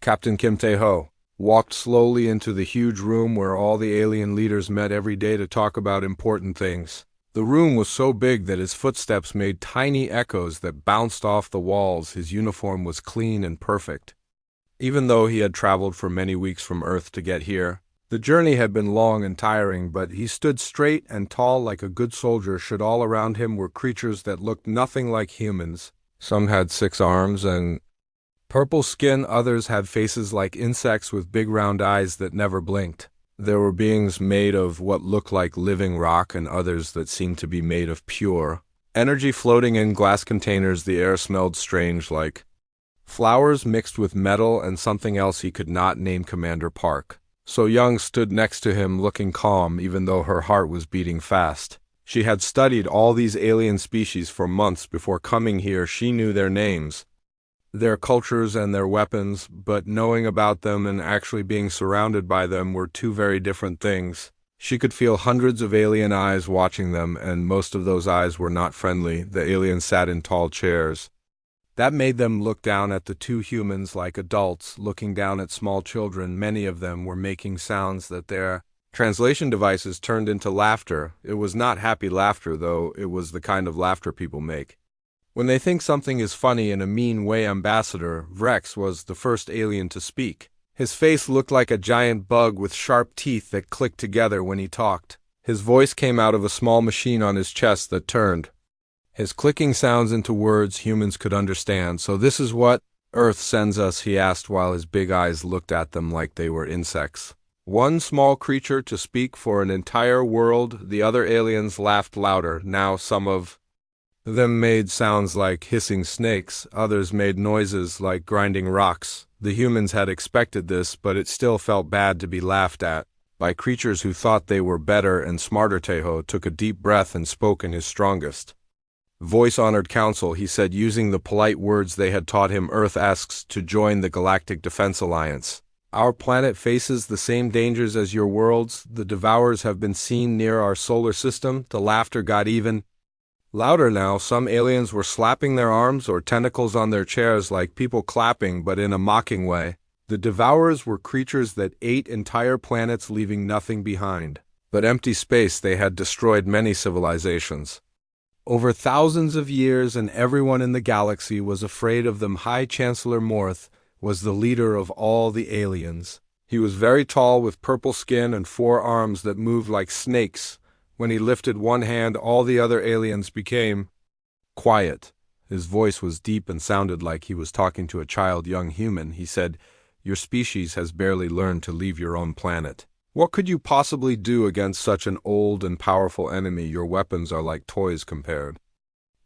Captain Kim Tae-ho walked slowly into the huge room where all the alien leaders met every day to talk about important things. The room was so big that his footsteps made tiny echoes that bounced off the walls. His uniform was clean and perfect. Even though he had traveled for many weeks from Earth to get here, the journey had been long and tiring, but he stood straight and tall like a good soldier. All around him were creatures that looked nothing like humans. Some had 6 arms and purple skin, others had faces like insects with big round eyes that never blinked. There were beings made of what looked like living rock and others that seemed to be made of pure energy floating in glass containers. The air smelled strange, like flowers mixed with metal and something else he could not name. Commander Park So Young stood next to him looking calm even though her heart was beating fast. She had studied all these alien species for months before coming here. She knew their names, their cultures and their weapons, but knowing about them and actually being surrounded by them were two very different things. She could feel hundreds of alien eyes watching them, and most of those eyes were not friendly. The aliens sat in tall chairs. That made them look down at the two humans like adults looking down at small children. Many of them were making sounds that their translation devices turned into laughter. It was not happy laughter, though. It was the kind of laughter people make when they think something is funny in a mean way. Ambassador Vrex was the first alien to speak. His face looked like a giant bug with sharp teeth that clicked together when he talked. His voice came out of a small machine on his chest that turned his clicking sounds into words humans could understand. "So this is what Earth sends us?" he asked while his big eyes looked at them like they were insects. "One small creature to speak for an entire world?" The other aliens laughed louder. Now some of them made sounds like hissing snakes, others made noises like grinding rocks. The humans had expected this, but it still felt bad to be laughed at by creatures who thought they were better and smarter. Tae-ho took a deep breath and spoke in his strongest voice. "Honored Council," he said, using the polite words they had taught him. "Earth asks to join the Galactic Defense Alliance. Our planet faces the same dangers as your worlds. The Devourers have been seen near our solar system." The laughter got even louder now. Some aliens were slapping their arms or tentacles on their chairs like people clapping, but in a mocking way. The Devourers were creatures that ate entire planets, leaving nothing behind but empty space. They had destroyed many civilizations over thousands of years, and everyone in the galaxy was afraid of them. High Chancellor Morth was the leader of all the aliens. He was very tall with purple skin and 4 arms that moved like snakes. When he lifted one hand, all the other aliens became quiet. His voice was deep and sounded like he was talking to a child. "Young human," he said, "your species has barely learned to leave your own planet. What could you possibly do against such an old and powerful enemy? Your weapons are like toys compared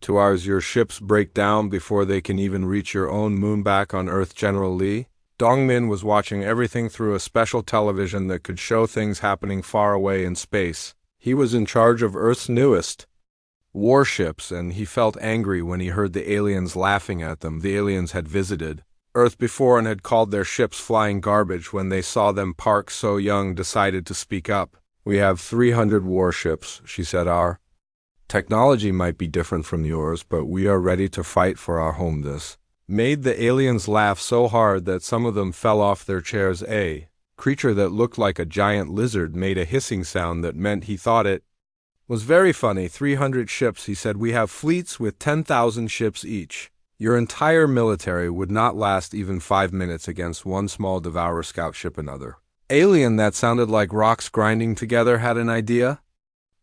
to ours. Your ships break down before they can even reach your own moon." Back on Earth, General Lee Dongmin was watching everything through a special television that could show things happening far away in space. He was in charge of Earth's newest warships, and he felt angry when he heard the aliens laughing at them. The aliens had visited Earth before and had called their ships flying garbage. When they saw them, Park So Young decided to speak up. "We have 300 warships," she said. "Our technology might be different from yours, but we are ready to fight for our home." This made the aliens laugh so hard that some of them fell off their chairs. A creature that looked like a giant lizard made a hissing sound that meant he thought it was very funny. 300 ships, he said. "We have fleets with 10,000 ships each. Your entire military would not last even 5 minutes against one small Devourer scout ship." Another alien that sounded like rocks grinding together had an idea.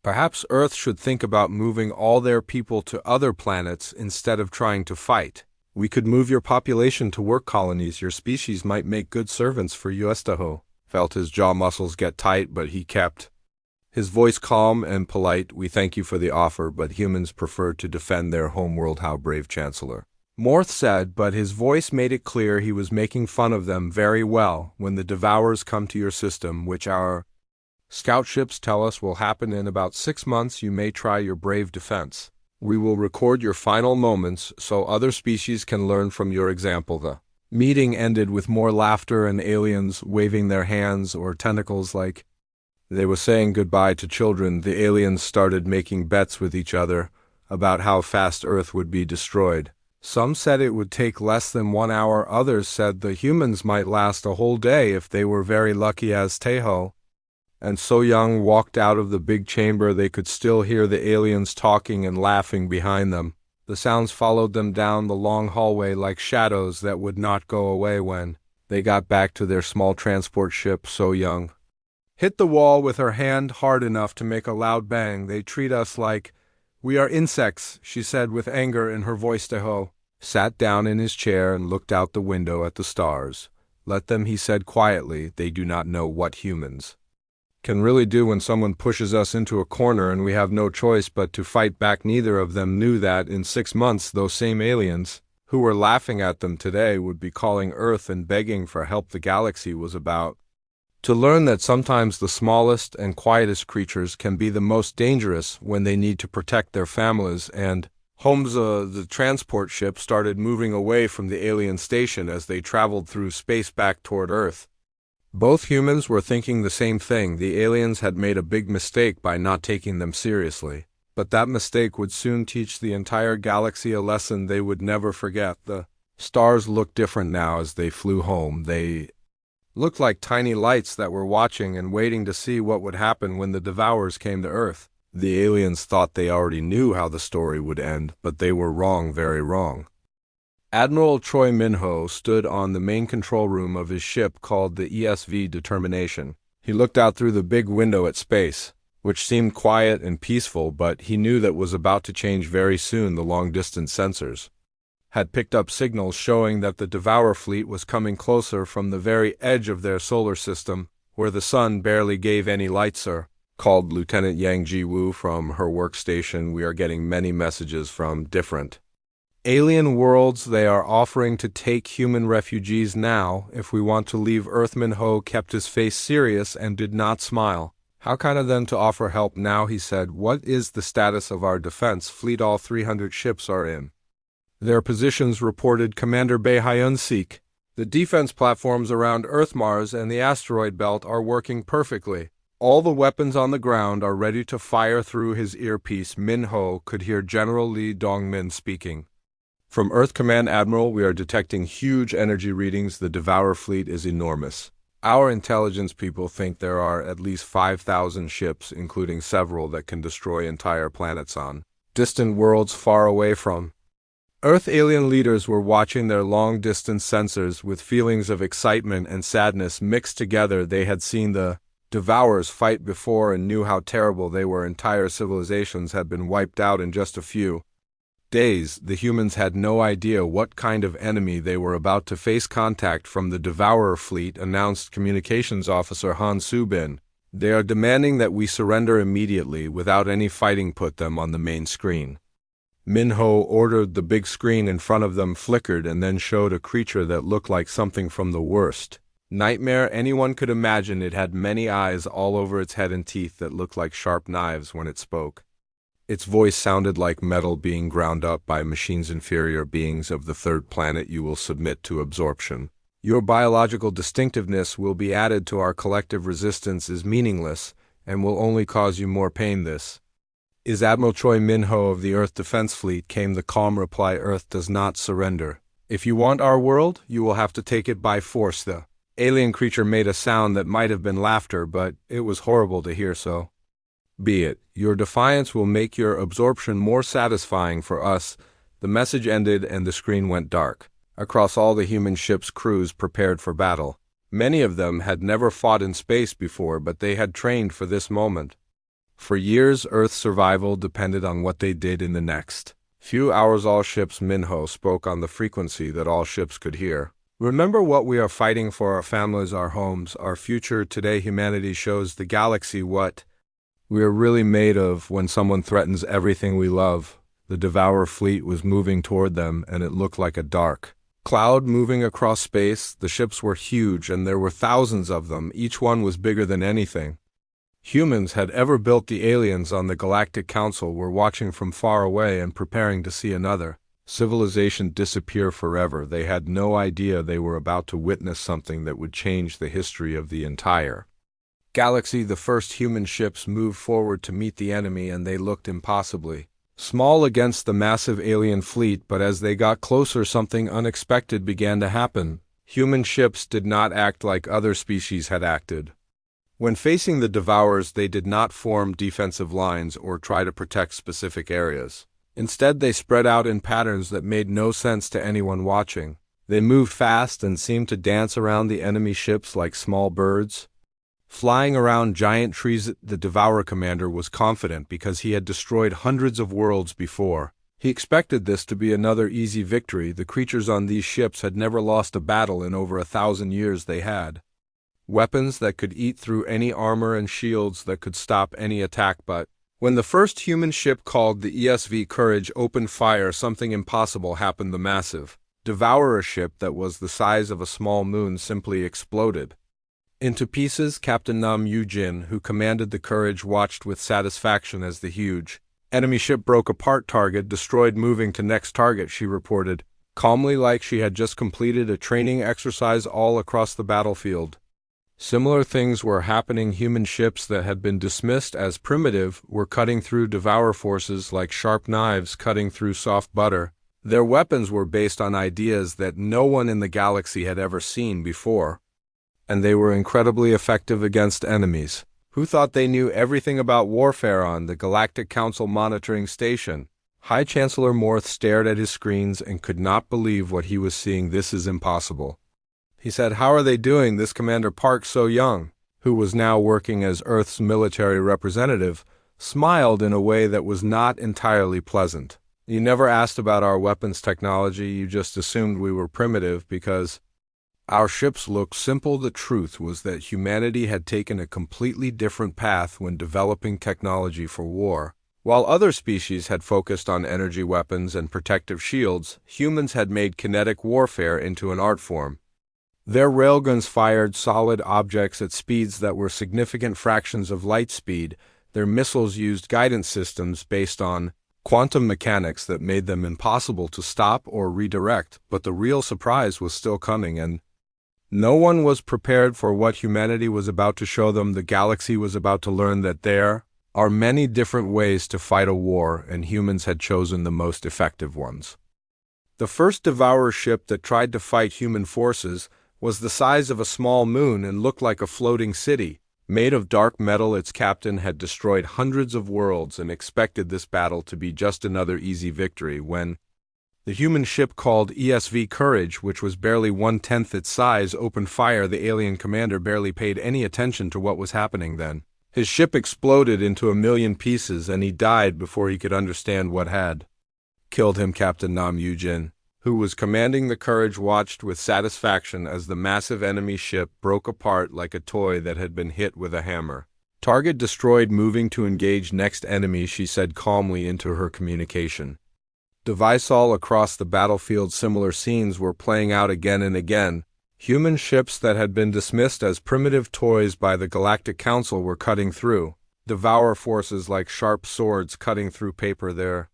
"Perhaps Earth should think about moving all their people to other planets instead of trying to fight. We could move your population to work colonies. Your species might make good servants for US." Tae-ho felt his jaw muscles get tight, but he kept his voice calm and polite. "We thank you for the offer, but humans prefer to defend their homeworld." "How brave, Chancellor," Morth said, but his voice made it clear he was making fun of them. "Very well. When the Devourers come to your system, which our scout ships tell us will happen in about 6 months, you may try your brave defense. We will record your final moments so other species can learn from your example." The meeting ended with more laughter and aliens waving their hands or tentacles like they were saying goodbye to children. The aliens started making bets with each other about how fast Earth would be destroyed. Some said it would take less than 1 hour, others said the humans might last a whole day if they were very lucky. As Teho and So Young walked out of the big chamber, they could still hear the aliens talking and laughing behind them. The sounds followed them down the long hallway like shadows that would not go away. When they got back to their small transport ship, So Young hit the wall with her hand hard enough to make a loud bang. "They treat us like we are insects," she said with anger in her voice. Teho sat down in his chair and looked out the window at the stars. "Let them," he said quietly. "They do not know what humans can really do when someone pushes us into a corner and we have no choice but to fight back." Neither of them knew that in 6 months those same aliens who were laughing at them today would be calling Earth and begging for help. The galaxy was about to learn that sometimes the smallest and quietest creatures can be the most dangerous when they need to protect their families and homes. The transport ship started moving away from the alien station as they traveled through space back toward Earth. Both humans were thinking the same thing. The aliens had made a big mistake by not taking them seriously, but that mistake would soon teach the entire galaxy a lesson they would never forget. The stars looked different now as they flew home. They looked like tiny lights that were watching and waiting to see what would happen when the Devourers came to Earth. The aliens thought they already knew how the story would end, but they were wrong, very wrong. Admiral Choi Min-ho stood on the main control room of his ship called the ESV Determination. He looked out through the big window at space, which seemed quiet and peaceful, but he knew that was about to change very soon. The long-distance sensors had picked up signals showing that the Devourer fleet was coming closer from the very edge of their solar system, where the sun barely gave any light. "Sir," called Lieutenant Yang Ji-woo from her workstation, "we are getting many messages from different alien worlds. They are offering to take human refugees now if we want to leave Earth." Min-ho kept his face serious and did not smile. "How kind of them to offer help now," he said. "What is the status of our defense fleet?" "All 300 ships are in their positions," reported Commander Bae Hyun-sik. "The defense platforms around Earth, Mars, and the asteroid belt are working perfectly. All the weapons on the ground are ready to fire." Through his earpiece, Min-ho could hear General Lee Dong-min speaking. "From Earth Command, Admiral, we are detecting huge energy readings. The Devourer fleet is enormous. Our intelligence people think there are at least 5,000 ships, including several that can destroy entire planets on distant worlds far away from Earth." Alien leaders were watching their long-distance sensors with feelings of excitement and sadness mixed together. They had seen the Devourers fight before and knew how terrible they were. Entire civilizations had been wiped out in just a few days. The humans had no idea what kind of enemy they were about to face. "Contact from the Devourer fleet," announced Communications Officer Han Soo-bin. "They are demanding that we surrender immediately without any fighting." "Put them on the main screen," Min-ho ordered. The big screen in front of them flickered and then showed a creature that looked like something from the worst nightmare anyone could imagine. It had many eyes all over its head and teeth that looked like sharp knives. When it spoke, its voice sounded like metal being ground up by machines. "Inferior beings of the third planet, you will submit to absorption. Your biological distinctiveness will be added to our collective resistance is meaningless and will only cause you more pain. This is Admiral Choi Min-ho of the Earth Defense Fleet," came the calm reply. "Earth does not surrender. If you want our world, you will have to take it by force." The alien creature made a sound that might have been laughter, but it was horrible to hear. "So be it. Your defiance will make your absorption more satisfying for us." The message ended and the screen went dark. Across all the human ships, crews prepared for battle. Many of them had never fought in space before, but they had trained for this moment. For years, Earth's survival depended on what they did in the next few hours. "All ships," Min-ho spoke on the frequency that all ships could hear. "Remember what we are fighting for: our families, our homes, our future. Today humanity shows the galaxy what we are really made of when someone threatens everything we love." The Devourer fleet was moving toward them, and it looked like a dark cloud moving across space. The ships were huge, and there were thousands of them. Each one was bigger than anything humans had ever built. The aliens on the Galactic Council were watching from far away and preparing to see another civilization disappear forever. They had no idea they were about to witness something that would change the history of the entire galaxy. The first human ships moved forward to meet the enemy, and they looked impossibly small against the massive alien fleet, but as they got closer, something unexpected began to happen. Human ships did not act like other species had acted. When facing the Devourers, they did not form defensive lines or try to protect specific areas. Instead, they spread out in patterns that made no sense to anyone watching. They moved fast and seemed to dance around the enemy ships like small birds. Flying around giant trees, the Devourer commander was confident because he had destroyed hundreds of worlds before. He expected this to be another easy victory. The creatures on these ships had never lost a battle in over 1,000 years. They had weapons that could eat through any armor and shields that could stop any attack, but when the first human ship, called the HFY Courage, opened fire, something impossible happened. The massive Devourer ship that was the size of a small moon simply exploded into pieces. Captain Nam Yu-jin, who commanded the Courage, watched with satisfaction as the huge enemy ship broke apart. Target destroyed, moving to next target, she reported, calmly, like she had just completed a training exercise all across the battlefield. Similar things were happening. Human ships that had been dismissed as primitive were cutting through Devourer forces like sharp knives cutting through soft butter. Their weapons were based on ideas that no one in the galaxy had ever seen before, and they were incredibly effective against enemies who thought they knew everything about warfare. On the Galactic Council monitoring station, High Chancellor Morth stared at his screens and could not believe what he was seeing. "This is impossible," he said. "How are they doing this?" Commander Park So-young, who was now working as Earth's military representative, smiled in a way that was not entirely pleasant. "You never asked about our weapons technology. You just assumed we were primitive because our ships looked simple." The truth was that humanity had taken a completely different path when developing technology for war. While other species had focused on energy weapons and protective shields, humans had made kinetic warfare into an art form. Their railguns fired solid objects at speeds that were significant fractions of light speed. Their missiles used guidance systems based on quantum mechanics that made them impossible to stop or redirect. But the real surprise was still coming, and no one was prepared for what humanity was about to show them. The galaxy was about to learn that there are many different ways to fight a war, and humans had chosen the most effective ones. The first Devourer ship that tried to fight human forces was the size of a small moon and looked like a floating city, made of dark metal. Its captain had destroyed hundreds of worlds and expected this battle to be just another easy victory. When the human ship, called HFY Courage, which was barely 1/10 its size, opened fire, the alien commander barely paid any attention to what was happening then. His ship exploded into 1,000,000 pieces, and he died before he could understand what had killed him. Captain Nam Yu-jin, who was commanding the Courage, watched with satisfaction as the massive enemy ship broke apart like a toy that had been hit with a hammer. "Target destroyed, moving to engage next enemy," she said calmly into her communication device. All across the battlefield, similar scenes were playing out again and again. Human ships that had been dismissed as primitive toys by the Galactic Council were cutting through Devourer forces like sharp swords cutting through paper. Their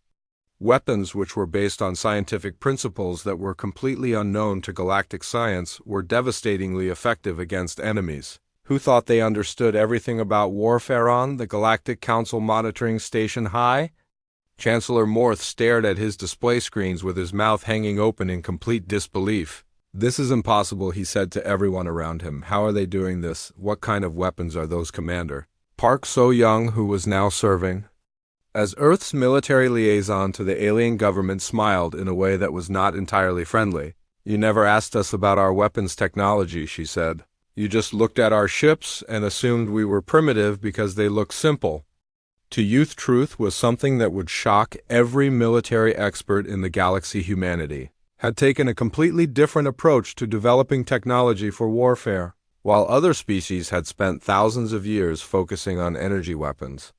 weapons, which were based on scientific principles that were completely unknown to galactic science, were devastatingly effective against enemies who thought they understood everything about warfare. On the Galactic Council monitoring station, High Chancellor Morth stared at his display screens with his mouth hanging open in complete disbelief. "This is impossible," he said to everyone around him. "How are they doing this? What kind of weapons are those, Commander?" Park So-young, who was now serving as Earth's military liaison to the alien government, smiled in a way that was not entirely friendly. "You never asked us about our weapons technology," she said. "You just looked at our ships and assumed we were primitive because they looked simple." To youth, truth was something that would shock every military expert in the galaxy. Humanity had taken a completely different approach to developing technology for warfare, while other species had spent thousands of years focusing on energy weapons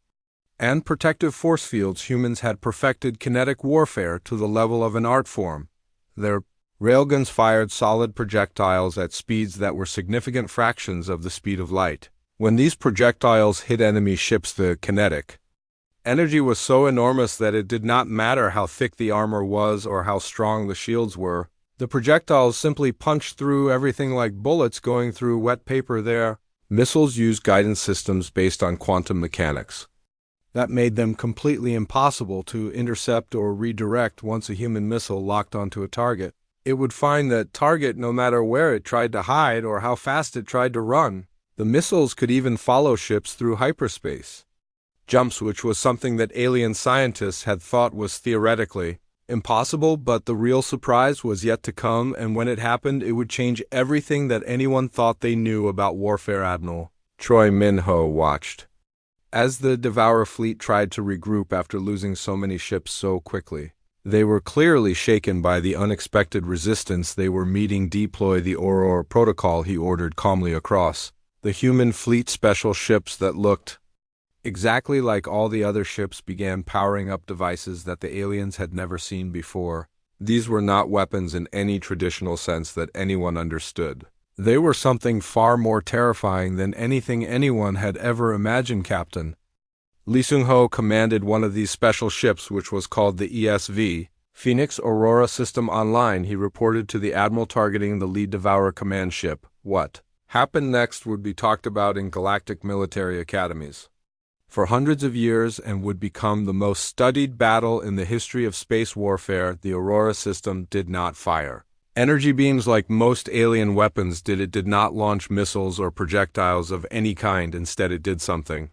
and protective force fields. Humans had perfected kinetic warfare to the level of an art form. Their railguns fired solid projectiles at speeds that were significant fractions of the speed of light. When these projectiles hit enemy ships, the kinetic energy was so enormous that it did not matter how thick the armor was or how strong the shields were. The projectiles simply punched through everything like bullets going through wet paper. Their missiles used guidance systems based on quantum mechanics That made them completely impossible to intercept or redirect once a human missile locked onto a target. It would find that target no matter where it tried to hide or how fast it tried to run. The missiles could even follow ships through hyperspace jumps, which was something that alien scientists had thought was theoretically impossible, but the real surprise was yet to come, and when it happened, it would change everything that anyone thought they knew about warfare. Admiral Choi Min-ho watched as the Devourer fleet tried to regroup after losing so many ships so quickly. They were clearly shaken by the unexpected resistance they were meeting. Deploy the Aurora protocol, he ordered calmly across the human fleet. Special ships that looked exactly like all the other ships began powering up devices that the aliens had never seen before. These were not weapons in any traditional sense that anyone understood. They were something far more terrifying than anything anyone had ever imagined. Captain Lee Seung-ho commanded one of these special ships, which was called the ESV, Phoenix Aurora System Online. He reported to the Admiral targeting the lead Devourer command ship. What happened next would be talked about in galactic military academies for hundreds of years and would become the most studied battle in the history of space warfare. The Aurora system did not fire energy beams like most alien weapons did. It did not launch missiles or projectiles of any kind. Instead, it did something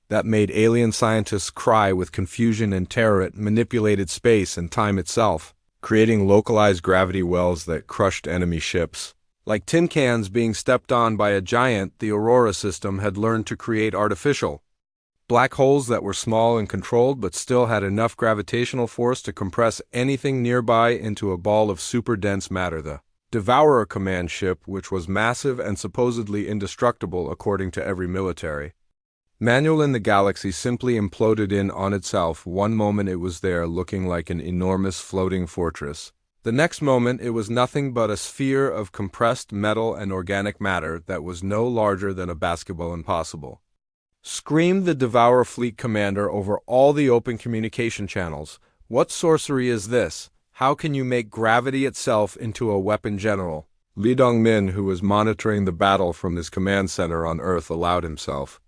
that made alien scientists cry with confusion and terror. It manipulated space and time itself, creating localized gravity wells that crushed enemy ships. Like tin cans being stepped on by a giant, the Aurora system had learned to create artificial black holes that were small and controlled but still had enough gravitational force to compress anything nearby into a ball of super-dense matter. The Devourer command ship, which was massive and supposedly indestructible according to every military manual in the galaxy, simply imploded in on itself. One moment it was there, looking like an enormous floating fortress. The next moment it was nothing but a sphere of compressed metal and organic matter that was no larger than a basketball. Impossible, screamed the Devourer fleet commander over all the open communication channels. What sorcery is this? How can you make gravity itself into a weapon? General Lee Dong-min, who was monitoring the battle from his command center on Earth, allowed himself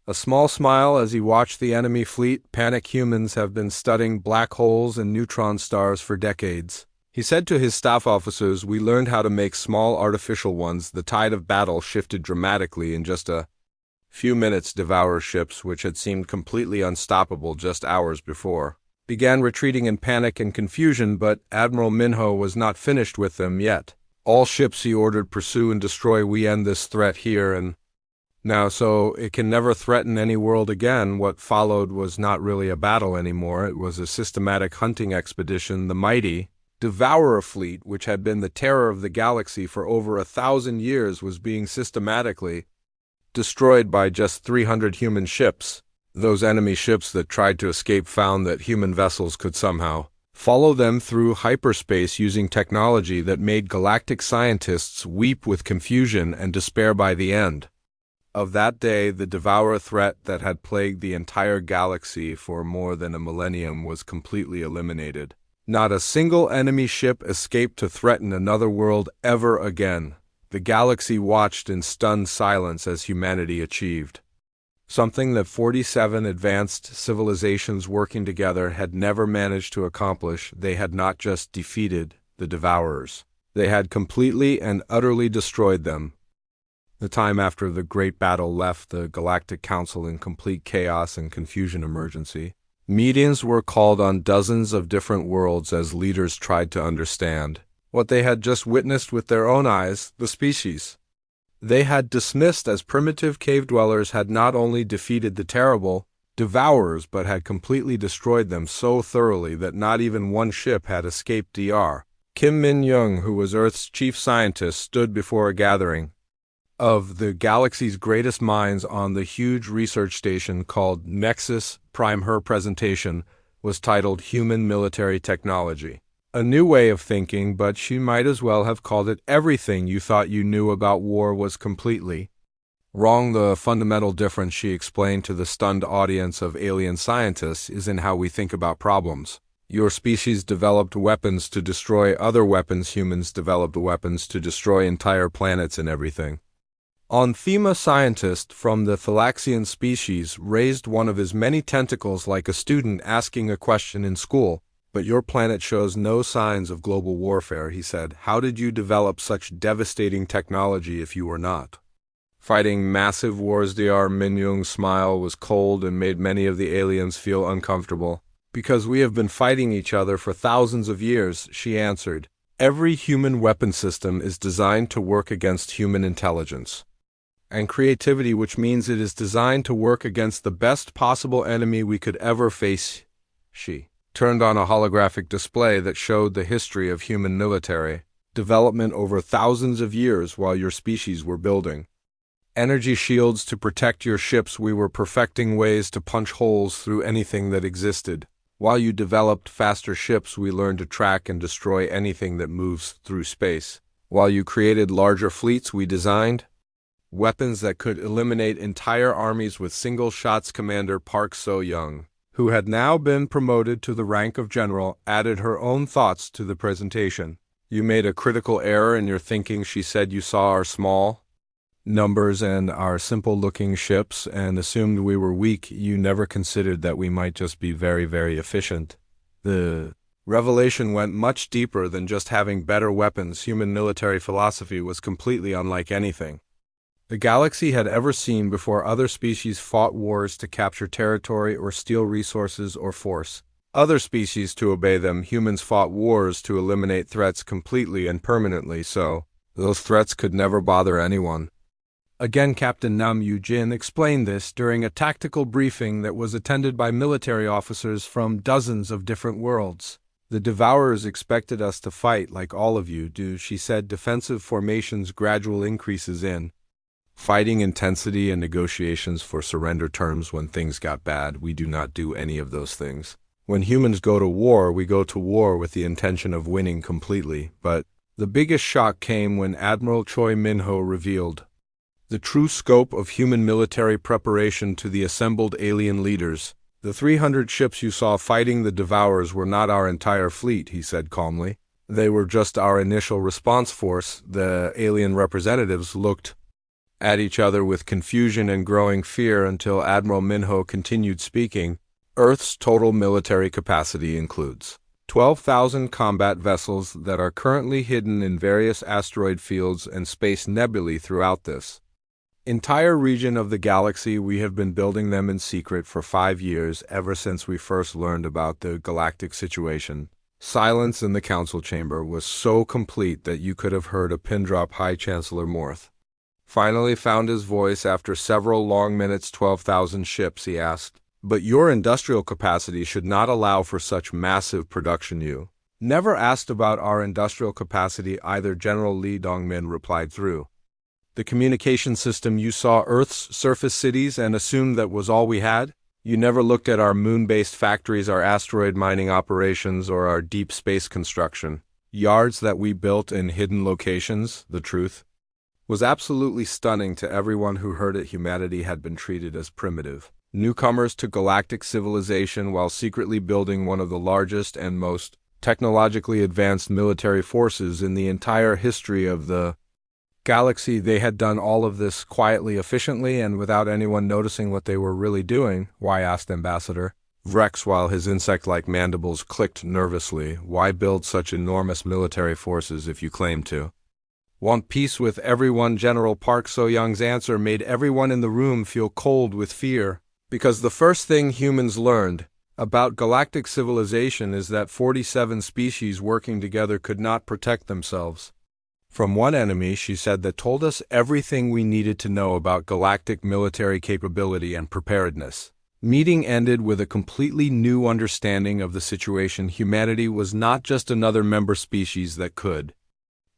a small smile as he watched the enemy fleet. Panic. Humans have been studying black holes and neutron stars for decades, he said to his staff officers. We learned how to make small artificial ones. The tide of battle shifted dramatically in just a few minutes. Devourer ships, which had seemed completely unstoppable just hours before, began retreating in panic and confusion, but Admiral Min-ho was not finished with them yet. All ships, he ordered, pursue and destroy. We end this threat here and now, so it can never threaten any world again. What followed was not really a battle anymore. It was a systematic hunting expedition. The mighty Devourer fleet, which had been the terror of the galaxy for over 1,000 years, was being systematically destroyed by just 300 human ships. Those enemy ships that tried to escape found that human vessels could somehow follow them through hyperspace using technology that made galactic scientists weep with confusion and despair. By the end of that day, the Devourer threat that had plagued the entire galaxy for more than a millennium was completely eliminated. Not a single enemy ship escaped to threaten another world ever again. The galaxy watched in stunned silence as humanity achieved something that 47 advanced civilizations working together had never managed to accomplish. They had not just defeated the Devourers, they had completely and utterly destroyed them. The time after the Great Battle left the Galactic Council in complete chaos and confusion. Emergency meetings were called on dozens of different worlds as leaders tried to understand what they had just witnessed with their own eyes. The species they had dismissed as primitive cave dwellers had not only defeated the terrible Devourers but had completely destroyed them so thoroughly that not even one ship had escaped. Dr. Kim Min-young, who was Earth's chief scientist, stood before a gathering of the galaxy's greatest minds on the huge research station called Nexus Prime. Her presentation was titled Human Military Technology, a New Way of Thinking, but she might as well have called it Everything You Thought You Knew About War Was Completely Wrong. The fundamental difference, she explained to the stunned audience of alien scientists, is in how we think about problems. Your species developed weapons to destroy other weapons. Humans developed weapons to destroy entire planets and everything On theme, a scientist from the Thalaxian species raised one of his many tentacles like a student asking a question in school. But your planet shows no signs of global warfare, he said. How did you develop such devastating technology if you were not fighting massive wars? Dr. Minyoung's smile was cold and made many of the aliens feel uncomfortable. Because we have been fighting each other for thousands of years, she answered. Every human weapon system is designed to work against human intelligence and creativity, which means it is designed to work against the best possible enemy we could ever face. She turned on a holographic display that showed the history of human military development over thousands of years while your species were building energy shields to protect your ships. We were perfecting ways to punch holes through anything that existed. While you developed faster ships, we learned to track and destroy anything that moves through space. While you created larger fleets, we designed weapons that could eliminate entire armies with single shots. Commander Park So-young, who had now been promoted to the rank of general, added her own thoughts to the presentation. You made a critical error in your thinking, she said. You saw our small numbers and our simple-looking ships and assumed we were weak. You never considered that we might just be very, very efficient. The revelation went much deeper than just having better weapons. Human military philosophy was completely unlike anything the galaxy had ever seen before. Other species fought wars to capture territory or steal resources or force other species to obey them. Humans fought wars to eliminate threats completely and permanently, so those threats could never bother anyone. Again, Captain Nam Yu-jin explained this during a tactical briefing that was attended by military officers from dozens of different worlds. The Devourers expected us to fight like all of you do, she said. Defensive formations, gradual increases in fighting intensity, and negotiations for surrender terms when things got bad. We do not do any of those things. When humans go to war, we go to war with the intention of winning completely. But the biggest shock came when Admiral Choi Min-ho revealed the true scope of human military preparation to the assembled alien leaders. The 300 ships you saw fighting the Devourers were not our entire fleet, he said calmly. They were just our initial response force. The alien representatives looked at each other with confusion and growing fear until Admiral Min-ho continued speaking. Earth's total military capacity includes 12,000 combat vessels that are currently hidden in various asteroid fields and space nebulae throughout this entire region of the galaxy. We have been building them in secret for 5 years, ever since we first learned about the galactic situation. Silence in the council chamber was so complete that you could have heard a pin drop. High Chancellor Morth finally found his voice after several long minutes. 12,000 ships, he asked. But your industrial capacity should not allow for such massive production. You never asked about our industrial capacity either, General Lee Dongmin replied. Through the communication system, you saw Earth's surface cities and assumed that was all we had? You never looked at our moon-based factories, our asteroid mining operations, or our deep space construction yards that we built in hidden locations. The truth was absolutely stunning to everyone who heard it. Humanity had been treated as primitive newcomers to galactic civilization while secretly building one of the largest and most technologically advanced military forces in the entire history of the galaxy. They had done all of this quietly, efficiently, and without anyone noticing what they were really doing. Why? Asked Ambassador Vrex while his insect-like mandibles clicked nervously. Why build such enormous military forces if you claim to want peace with everyone? General Park So-young's answer made everyone in the room feel cold with fear. Because the first thing humans learned about galactic civilization is that 47 species working together could not protect themselves from one enemy, she said, that told us everything we needed to know about galactic military capability and preparedness. Meeting ended with a completely new understanding of the situation. Humanity was not just another member species that could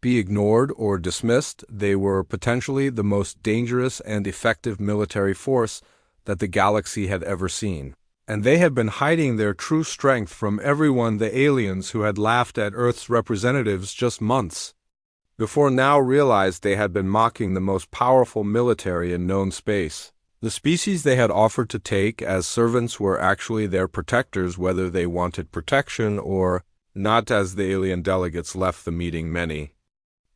be ignored or dismissed. They were potentially the most dangerous and effective military force that the galaxy had ever seen. And they had been hiding their true strength from everyone. The aliens who had laughed at Earth's representatives just months before now realized they had been mocking the most powerful military in known space. The species they had offered to take as servants were actually their protectors, whether they wanted protection or not. As the alien delegates left the meeting, many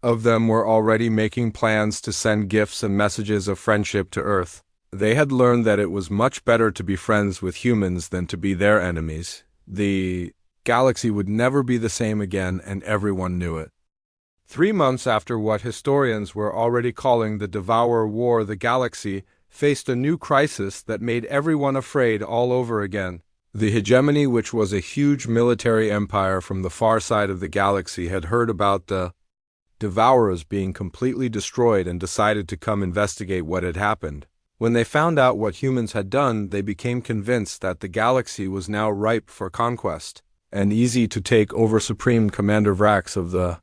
of them were already making plans to send gifts and messages of friendship to Earth. They had learned that it was much better to be friends with humans than to be their enemies. The galaxy would never be the same again, and everyone knew it. 3 months after what historians were already calling the Devourer War, the galaxy faced a new crisis that made everyone afraid all over again. The hegemony, which was a huge military empire from the far side of the galaxy, had heard about the Devourers being completely destroyed and decided to come investigate what had happened. When they found out what humans had done, they became convinced that the galaxy was now ripe for conquest and easy to take over. Supreme Commander Vrax of the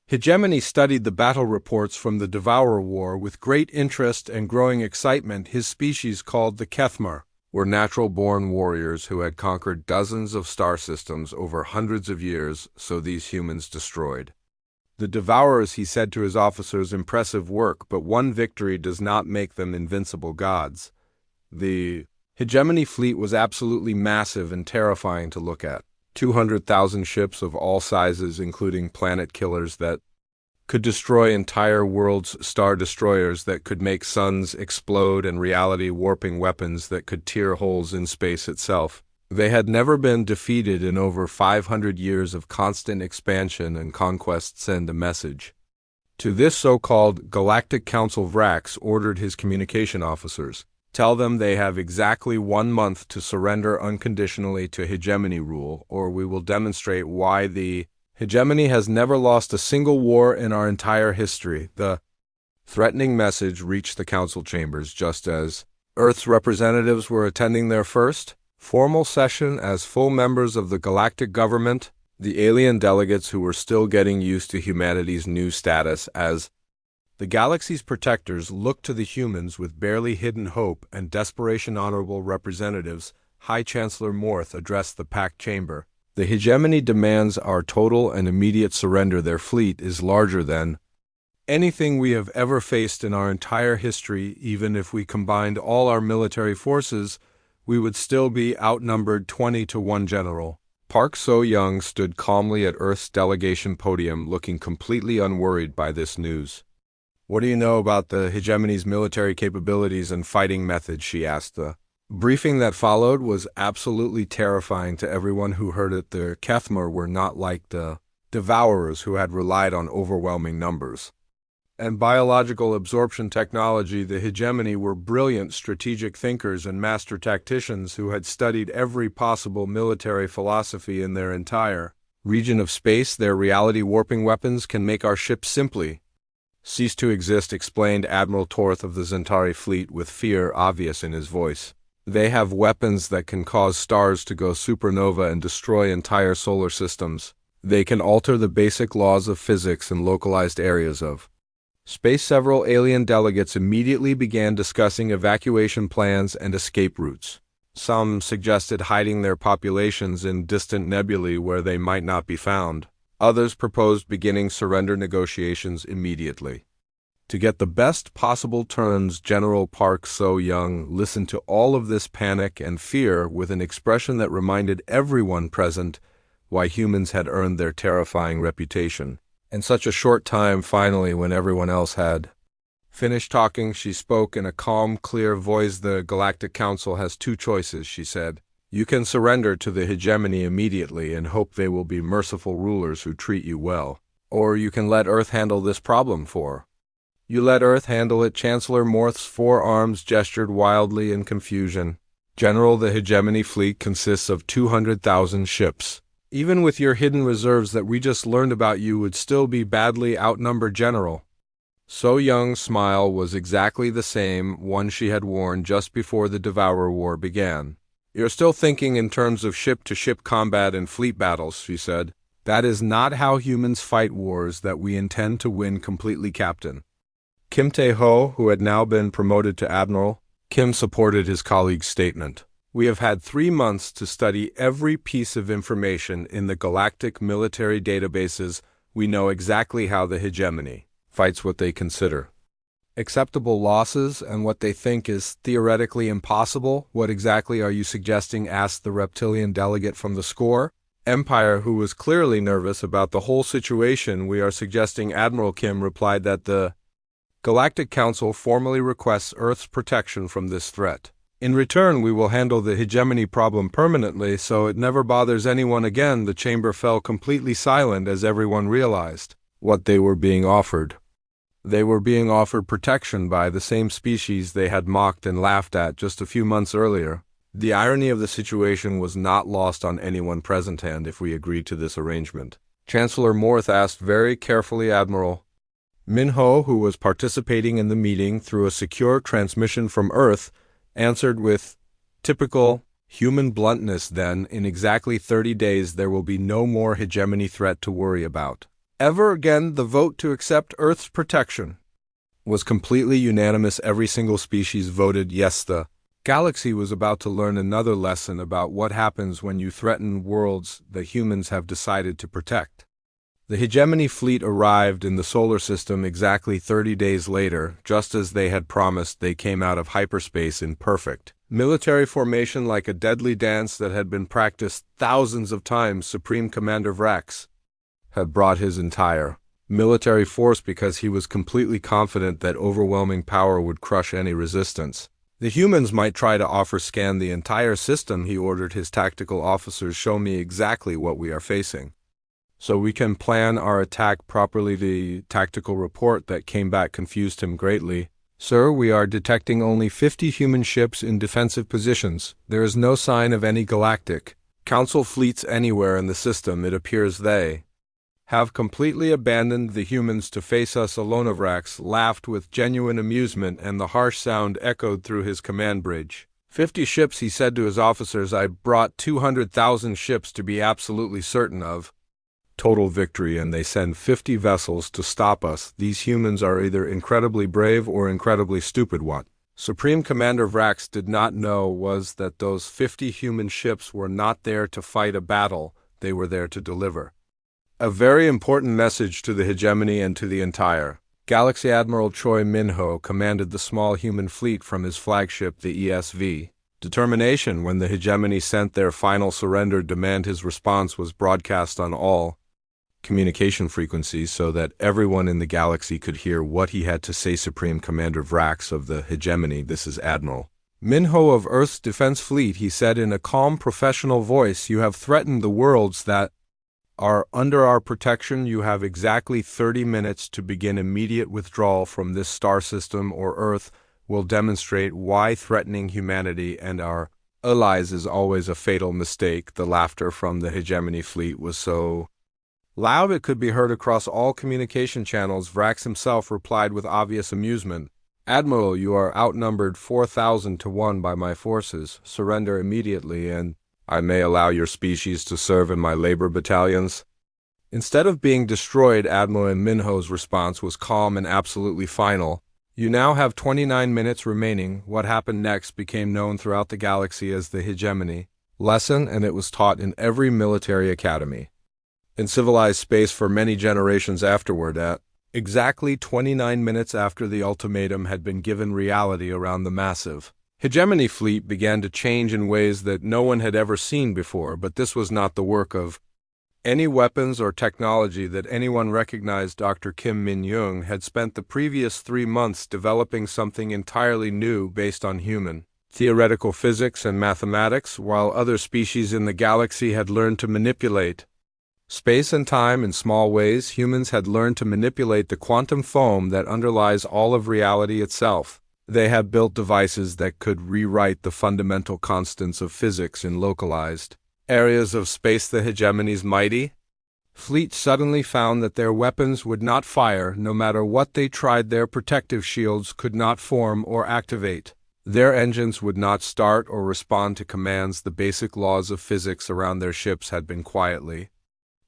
hegemony studied the battle reports from the Devourer War with great interest and growing excitement. His species, called the Kethmar, were natural-born warriors who had conquered dozens of star systems over hundreds of years, so these humans destroyed the Devourers. He said to his officers, "Impressive work, but one victory does not make them invincible gods." The hegemony fleet was absolutely massive and terrifying to look at. 200,000 ships of all sizes, including planet killers that could destroy entire worlds, star destroyers that could make suns explode, and reality-warping weapons that could tear holes in space itself. They had never been defeated in over 500 years of constant expansion and conquest. Send a message to this so-called Galactic Council. Vrax ordered his communication officers, "Tell them they have exactly 1 month to surrender unconditionally to hegemony rule, or we will demonstrate why the hegemony has never lost a single war in our entire history." The threatening message reached the council chambers just as Earth's representatives were attending their first formal session as full members of the galactic government. The alien delegates, who were still getting used to humanity's new status as the galaxy's protectors, looked to the humans with barely hidden hope and desperation. Honorable representatives, High Chancellor Morth addressed the packed chamber. "The hegemony demands our total and immediate surrender. Their fleet is larger than anything we have ever faced in our entire history. Even if we combined all our military forces, we would still be outnumbered 20 to 1. General Park So-young stood calmly at Earth's delegation podium, looking completely unworried by this news. "What do you know about the hegemony's military capabilities and fighting methods?" she asked. The briefing that followed was absolutely terrifying to everyone who heard it. The Kethmar were not like the Devourers, who had relied on overwhelming numbers and biological absorption technology. The hegemony were brilliant strategic thinkers and master tacticians who had studied every possible military philosophy in their entire region of space. "Their reality-warping weapons can make our ships simply cease to exist," explained Admiral Torth of the Zentari fleet with fear obvious in his voice. "They have weapons that can cause stars to go supernova and destroy entire solar systems. They can alter the basic laws of physics in localized areas of space." Several alien delegates immediately began discussing evacuation plans and escape routes. Some suggested hiding their populations in distant nebulae where they might not be found. Others proposed beginning surrender negotiations immediately. To get the best possible terms, General Park So-young listened to all of this panic and fear with an expression that reminded everyone present why humans had earned their terrifying reputation. In such a short time, finally, when everyone else had finished talking, she spoke in a calm, clear voice. "The Galactic Council has 2 choices," she said. "You can surrender to the hegemony immediately and hope they will be merciful rulers who treat you well. Or you can let Earth handle this problem for you." "Let Earth handle it." Chancellor Morth's forearms gestured wildly in confusion. "General, the hegemony fleet consists of 200,000 ships. Even with your hidden reserves that we just learned about, you would still be badly outnumbered." General So-young's smile was exactly the same one she had worn just before the Devourer War began. "You're still thinking in terms of ship-to-ship combat and fleet battles," she said. "That is not how humans fight wars that we intend to win completely." Captain Kim Tae-ho, who had now been promoted to Admiral, Kim supported his colleague's statement. "We have had 3 months to study every piece of information in the galactic military databases. We know exactly how the hegemony fights, what they consider acceptable losses, and what they think is theoretically impossible." "What exactly are you suggesting?" asked the reptilian delegate from the score. Empire, who was clearly nervous about the whole situation, we are suggesting Admiral Kim replied that the Galactic Council formally requests Earth's protection from this threat. In return, we will handle the hegemony problem permanently so it never bothers anyone again. The chamber fell completely silent as everyone realized what they were being offered. They were being offered protection by the same species they had mocked and laughed at just a few months earlier. The irony of the situation was not lost on anyone present, and if we agreed to this arrangement, Chancellor Morth asked very carefully Admiral Minho, who was participating in the meeting through a secure transmission from Earth, answered with typical human bluntness, then, in exactly 30 days there will be no more hegemony threat to worry about. Ever again, the vote to accept Earth's protection was completely unanimous. Every single species voted yes. The galaxy was about to learn another lesson about what happens when you threaten worlds that humans have decided to protect. The hegemony fleet arrived in the solar system exactly 30 days later. Just as they had promised, they came out of hyperspace in perfect military formation like a deadly dance that had been practiced thousands of times. Supreme Commander Vrax had brought his entire military force because he was completely confident that overwhelming power would crush any resistance. The humans might try to scan the entire system. He ordered his tactical officers, show me exactly what we are facing, so we can plan our attack properly. The tactical report that came back confused him greatly. Sir, we are detecting only 50 human ships in defensive positions. There is no sign of any galactic council fleets anywhere in the system. It appears they have completely abandoned the humans to face us alone. Vrax laughed with genuine amusement, and the harsh sound echoed through his command bridge. 50 ships, he said to his officers. I brought 200,000 ships to be absolutely certain of total victory, and they send 50 vessels to stop us. These humans are either incredibly brave or incredibly stupid. What Supreme Commander Vrax did not know was that those 50 human ships were not there to fight a battle. They were there to deliver a very important message to the hegemony and to the entire galaxy. Admiral Choi Minho commanded the small human fleet from his flagship, the ESV Determination. When the hegemony sent their final surrender demand, his response was broadcast on all communication frequencies so that everyone in the galaxy could hear what he had to say. Supreme Commander Vrax of the hegemony, this is Admiral Minho of Earth's Defense Fleet, he said in a calm, professional voice. You have threatened the worlds that are under our protection. You have exactly 30 minutes to begin immediate withdrawal from this star system, or Earth will demonstrate why threatening humanity and our allies is always a fatal mistake. The laughter from the hegemony fleet was so loud it could be heard across all communication channels. Vrax himself replied with obvious amusement, Admiral, you are outnumbered 4,000 to 1 by my forces. Surrender immediately, and I may allow your species to serve in my labor battalions. Instead of being destroyed, Admiral Minho's response was calm and absolutely final. You now have 29 minutes remaining. What happened next became known throughout the galaxy as the hegemony lesson, and it was taught in every military academy in civilized space for many generations afterward. At exactly 29 minutes after the ultimatum had been given, reality around the massive hegemony fleet began to change in ways that no one had ever seen before. But this was not the work of any weapons or technology that anyone recognized. Dr. Kim Min-young had spent the previous 3 months developing something entirely new based on human theoretical physics and mathematics. While other species in the galaxy had learned to manipulate space and time in small ways, humans had learned to manipulate the quantum foam that underlies all of reality itself. They had built devices that could rewrite the fundamental constants of physics in localized areas of space. The hegemony's mighty fleet suddenly found that their weapons would not fire no matter what they tried. Their protective shields could not form or activate. Their engines would not start or respond to commands. The basic laws of physics around their ships had been quietly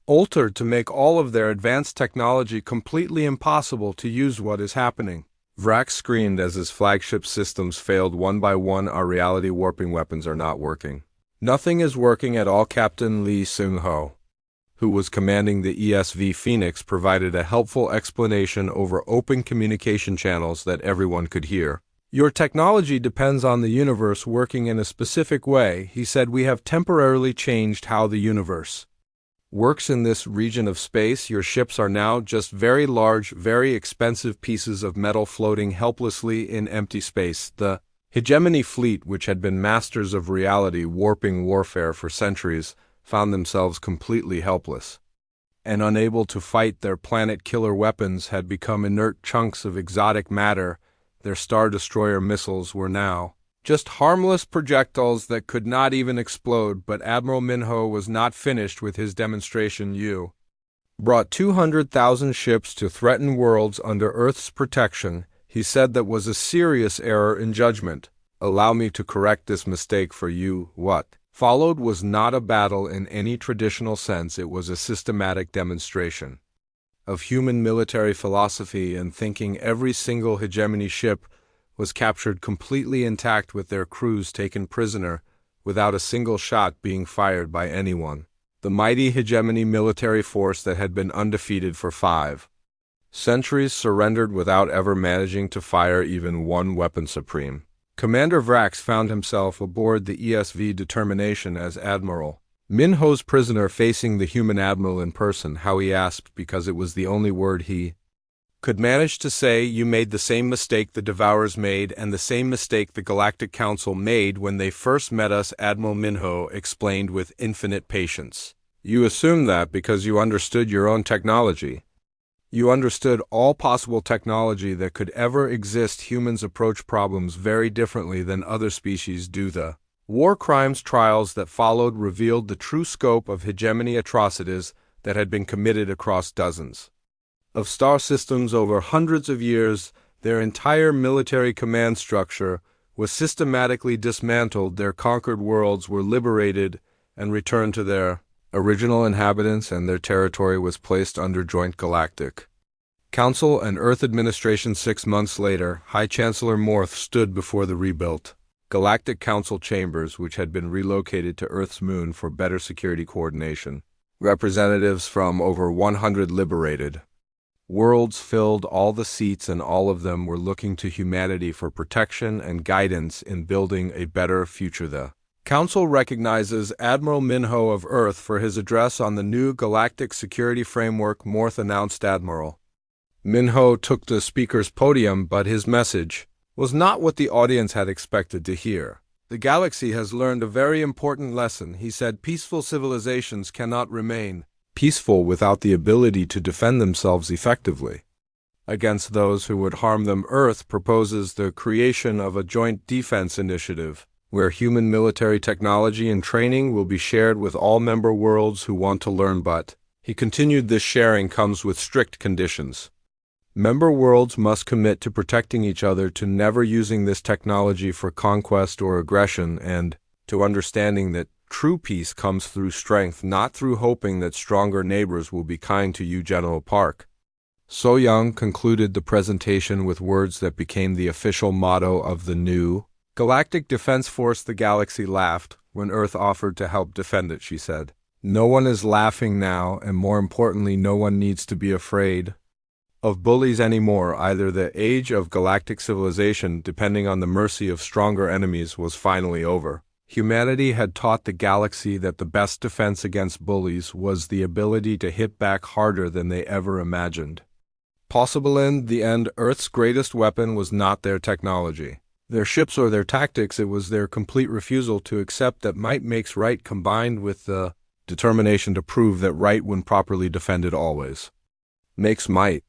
altered to make all of their advanced technology completely impossible to use. What is happening? Vrax screamed as his flagship systems failed one by one. Our reality warping weapons are not working. Nothing is working at all. Captain Lee Seung-ho, who was commanding the ESV Phoenix, provided a helpful explanation over open communication channels that everyone could hear. Your technology depends on the universe working in a specific way, he said. We have temporarily changed how the universe works in this region of space. Your ships are now just very large, very expensive pieces of metal floating helplessly in empty space. The hegemony fleet, which had been masters of reality warping warfare for centuries, found themselves completely helpless. And unable to fight, their planet-killer weapons had become inert chunks of exotic matter. Their Star Destroyer missiles were now just harmless projectiles that could not even explode. But Admiral Minho was not finished with his demonstration. You brought 200,000 ships to threaten worlds under Earth's protection. He said that was a serious error in judgment. Allow me to correct this mistake for you. What followed was not a battle in any traditional sense. It was a systematic demonstration of human military philosophy and thinking. Every single hegemony ship was captured completely intact with their crews taken prisoner without a single shot being fired by anyone. The mighty hegemony military force that had been undefeated for 5 centuries surrendered without ever managing to fire even one weapon. Supreme Commander Vrax found himself aboard the ESV Determination as Admiral Minho's prisoner, facing the human admiral in person. How, he asked, because it was the only word he could manage to say. You made the same mistake the Devourers made, and the same mistake the Galactic Council made when they first met us, Admiral Minho explained with infinite patience. You assumed that because you understood your own technology. You understood all possible technology that could ever exist. Humans approach problems very differently than other species do. The war crimes trials that followed revealed the true scope of hegemony atrocities that had been committed across dozens of star systems over hundreds of years. Their entire military command structure was systematically dismantled. Their conquered worlds were liberated and returned to their original inhabitants, and their territory was placed under joint galactic Council and Earth administration. 6 months later, High Chancellor Morth stood before the rebuilt Galactic Council chambers, which had been relocated to Earth's moon for better security coordination. Representatives from over 100 liberated worlds filled all the seats, and all of them were looking to humanity for protection and guidance in building a better future. The Council recognizes Admiral Minho of Earth for his address on the new Galactic Security Framework. Morth announced. Admiral Minho took the speaker's podium, but his message was not what the audience had expected to hear. The galaxy has learned a very important lesson, he said. Peaceful civilizations cannot remain peaceful without the ability to defend themselves effectively against those who would harm them. Earth proposes the creation of a joint defense initiative where human military technology and training will be shared with all member worlds who want to learn. But, he continued, this sharing comes with strict conditions. Member worlds must commit to protecting each other, to never using this technology for conquest or aggression, and to understanding that true peace comes through strength, not through hoping that stronger neighbors will be kind to you. General Park So Young concluded the presentation with words that became the official motto of the new Galactic Defense Force. The galaxy laughed when Earth offered to help defend it, she said. No one is laughing now, and more importantly, no one needs to be afraid of bullies anymore. Either the age of galactic civilization, depending on the mercy of stronger enemies, was finally over. Humanity had taught the galaxy that the best defense against bullies was the ability to hit back harder than they ever imagined possible. In the end, Earth's greatest weapon was not their technology, their ships, or their tactics. It was their complete refusal to accept that might makes right, combined with the determination to prove that right, when properly defended, always makes might.